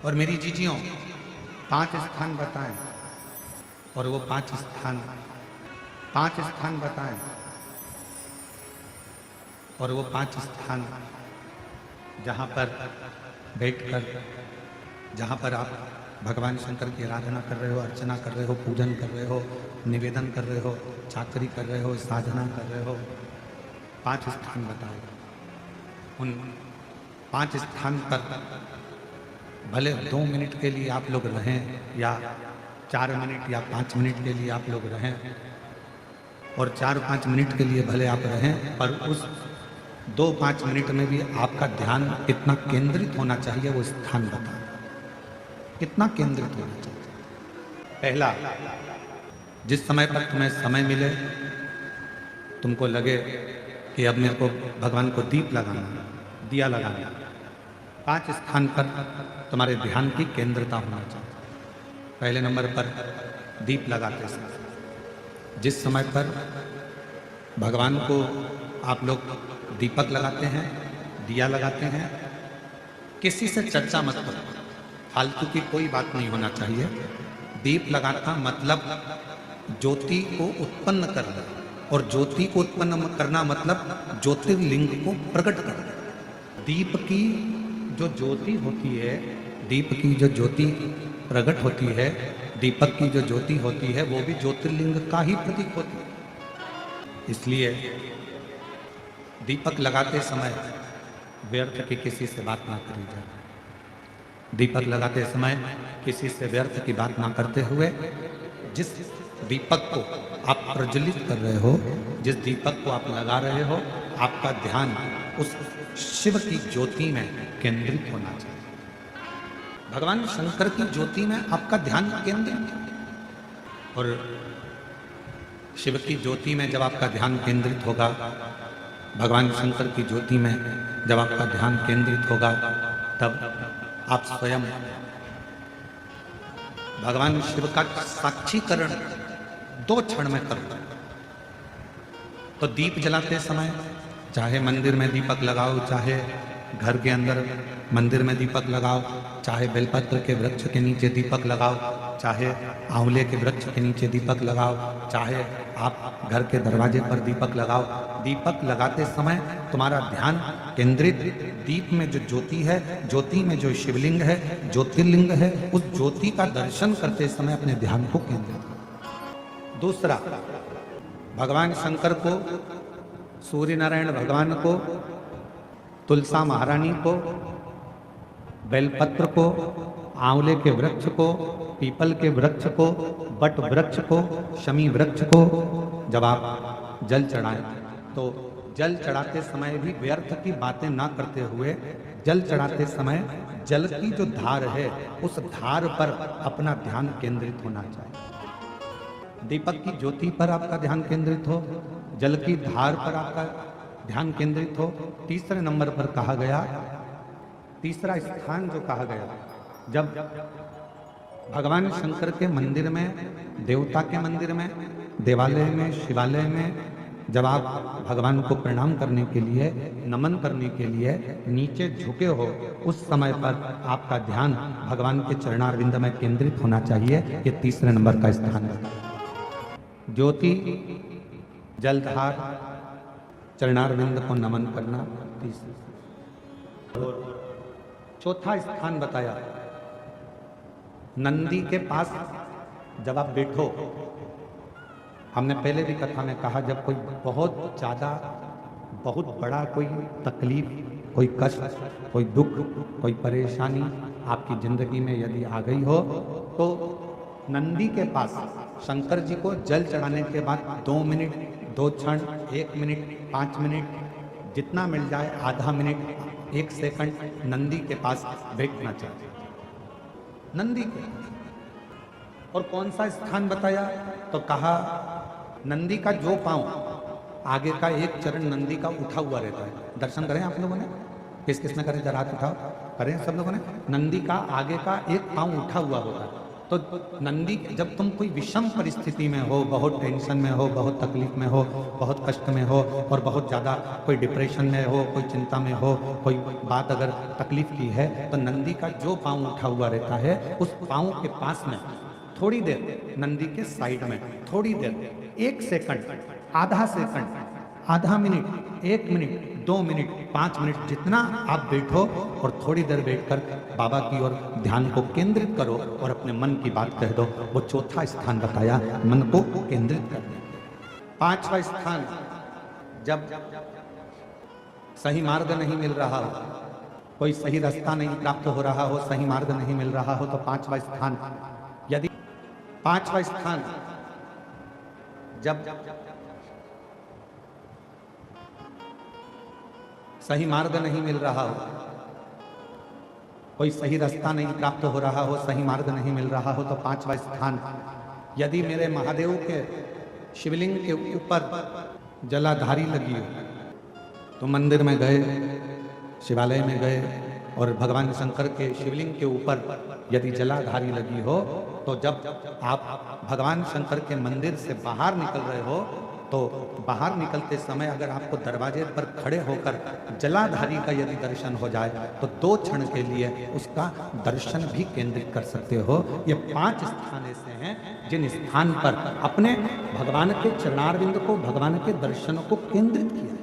और मेरी जीजियों 5 स्थान बताएं और वो 5 स्थान बताएं और वो 5 स्थान जहाँ पर बैठकर जहाँ पर आप भगवान शंकर की आराधना कर रहे हो, अर्चना कर रहे हो, पूजन कर रहे हो, निवेदन कर रहे हो, चाकरी कर रहे हो, साधना कर रहे हो, 5 स्थान बताओ। उन 5 स्थान पर भले 2 मिनट के लिए आप लोग रहें या 4 मिनट या 5 मिनट के लिए आप लोग रहें, और 4-5 मिनट के लिए भले आप रहें, पर उस 2-5 मिनट में भी आपका ध्यान कितना केंद्रित होना चाहिए वो स्थान बताओ, कितना केंद्रित होना चाहिए। पहला, जिस समय पर तुम्हें समय मिले, तुमको लगे कि अब मेरे को भगवान को दीप लगाना, दिया लगाना, 5 स्थान पर तुम्हारे ध्यान की केंद्रता होना चाहिए। पहले नंबर पर दीप लगाते समय, जिस समय पर भगवान को आप लोग दीपक लगाते हैं, दिया लगाते हैं, किसी से चर्चा मत करो, फालतू की कोई बात नहीं होना चाहिए। दीप लगाना मतलब ज्योति को उत्पन्न करना, और ज्योति को उत्पन्न करना मतलब ज्योतिर्लिंग को प्रकट करना। दीप की जो ज्योति होती है, दीप की जो ज्योति प्रकट होती है, दीपक की जो ज्योति होती है, वो भी ज्योतिर्लिंग का ही प्रतीक होती है। इसलिए दीपक लगाते समय व्यर्थ की किसी से बात ना करी जाए। दीपक लगाते समय किसी से व्यर्थ की बात ना करते हुए, जिस दीपक को आप प्रज्वलित कर रहे हो, जिस दीपक को आप लगा रहे हो, आपका ध्यान उस शिव की ज्योति में केंद्रित होना चाहिए। भगवान शंकर की ज्योति में आपका ध्यान केंद्रित, और शिव की ज्योति में जब आपका ध्यान केंद्रित होगा, भगवान शंकर की ज्योति में जब आपका ध्यान केंद्रित होगा, तब आप स्वयं भगवान शिव का साक्षीकरण 2 क्षण में करो। तो दीप जलाते समय चाहे मंदिर में दीपक लगाओ, चाहे घर के अंदर मंदिर में दीपक लगाओ, चाहे बेलपत्र के वृक्ष के नीचे दीपक लगाओ, चाहे आंवले के वृक्ष के नीचे दीपक लगाओ, चाहे आप घर के दरवाजे पर दीपक लगाओ। दीपक लगाते समय तुम्हारा ध्यान केंद्रित दीप में जो ज्योति है, ज्योति में जो शिवलिंग है, ज्योतिर्लिंग है, उस ज्योति का दर्शन करते समय अपने ध्यान को केंद्रित करो। दूसरा, भगवान शंकर को, सूर्य नारायण भगवान को, तुलसा महारानी को, बेलपत्र को, आंवले के वृक्ष को, पीपल के वृक्ष को, बट वृक्ष को, शमी वृक्ष को जब आप जल चढ़ाएं, तो जल चढ़ाते समय भी व्यर्थ की बातें ना करते हुए, जल चढ़ाते समय जल की जो धार है, उस धार पर अपना ध्यान केंद्रित होना चाहिए। दीपक की ज्योति पर आपका ध्यान केंद्रित हो, जल की धार पर आपका ध्यान केंद्रित हो। तीसरे नंबर पर कहा गया, तीसरा स्थान जो कहा गया, जब भगवान शंकर के मंदिर में, देवता के मंदिर में, देवालय में, शिवालय में जब आप भगवान को प्रणाम करने के लिए, नमन करने के लिए नीचे झुके हो, उस समय पर आपका ध्यान भगवान के चरणारविंद में केंद्रित होना चाहिए। ये तीसरे नंबर का स्थान है। ज्योति, जलधार, चरणारविंद को नमन करना तीसरा। और चौथा स्थान बताया, नंदी के पास जब आप बैठो, हमने पहले भी कथा में कहा, जब कोई बहुत ज़्यादा, बहुत बड़ा कोई तकलीफ, कोई कष्ट, कोई दुख, कोई परेशानी आपकी जिंदगी में यदि आ गई हो, तो नंदी के पास शंकर जी को जल चढ़ाने के बाद 2 मिनट, 2 क्षण, 1 मिनट, 5 मिनट, जितना मिल जाए, आधा मिनट, 1 सेकंड नंदी के पास बैठना चाहिए। नंदी के, और कौन सा स्थान बताया, तो कहा नंदी का जो पांव, आगे का एक चरण नंदी का उठा हुआ रहता है। दर्शन करें आप लोगों ने, किस किस ने करें, जरा हाथ उठाओ, करें सब लोगों ने। नंदी का आगे का एक पांव उठा हुआ होता है, तो नंदी, जब तुम कोई विषम परिस्थिति में हो, बहुत टेंशन में हो, बहुत तकलीफ में हो, बहुत कष्ट में हो और बहुत ज़्यादा कोई डिप्रेशन में हो, कोई चिंता में हो, कोई बात अगर तकलीफ की है, तो नंदी का जो पाँव उठा हुआ रहता है उस पाँव के पास में थोड़ी देर, नंदी के साइड में थोड़ी देर, 1 सेकंड, आधा सेकंड, आधा मिनट, 1 मिनट, 2 मिनट, 5 मिनट, जितना आप बैठो और थोड़ी देर बैठकर बाबा की ओर ध्यान को केंद्रित करो और अपने मन की बात कह दो। वो चौथा स्थान बताया मन को केंद्रित करने। 5वां स्थान, जब सही मार्ग नहीं मिल रहा हो, कोई सही रास्ता नहीं प्राप्त हो रहा हो, सही मार्ग नहीं मिल रहा हो, तो 5वां स्थान, यदि 5वां स्थान जब सही मार्ग नहीं मिल रहा हो, कोई सही रास्ता नहीं प्राप्त हो रहा हो, सही मार्ग नहीं मिल रहा हो, तो 5वां स्थान, यदि मेरे महादेव के शिवलिंग के ऊपर जलाधारी लगी हो, तो मंदिर में गए, शिवालय में गए और भगवान शंकर के शिवलिंग के ऊपर यदि जलाधारी लगी हो, तो जब आप भगवान शंकर के मंदिर से बाहर निकल रहे हो, तो बाहर निकलते समय अगर आपको दरवाजे पर खड़े होकर जलाधारी का यदि दर्शन हो जाए, तो 2 क्षण के लिए उसका दर्शन भी केंद्रित कर सकते हो। ये 5 स्थान ऐसे हैं जिन स्थान पर अपने भगवान के चरणारविंद को, भगवान के दर्शन को केंद्रित किया।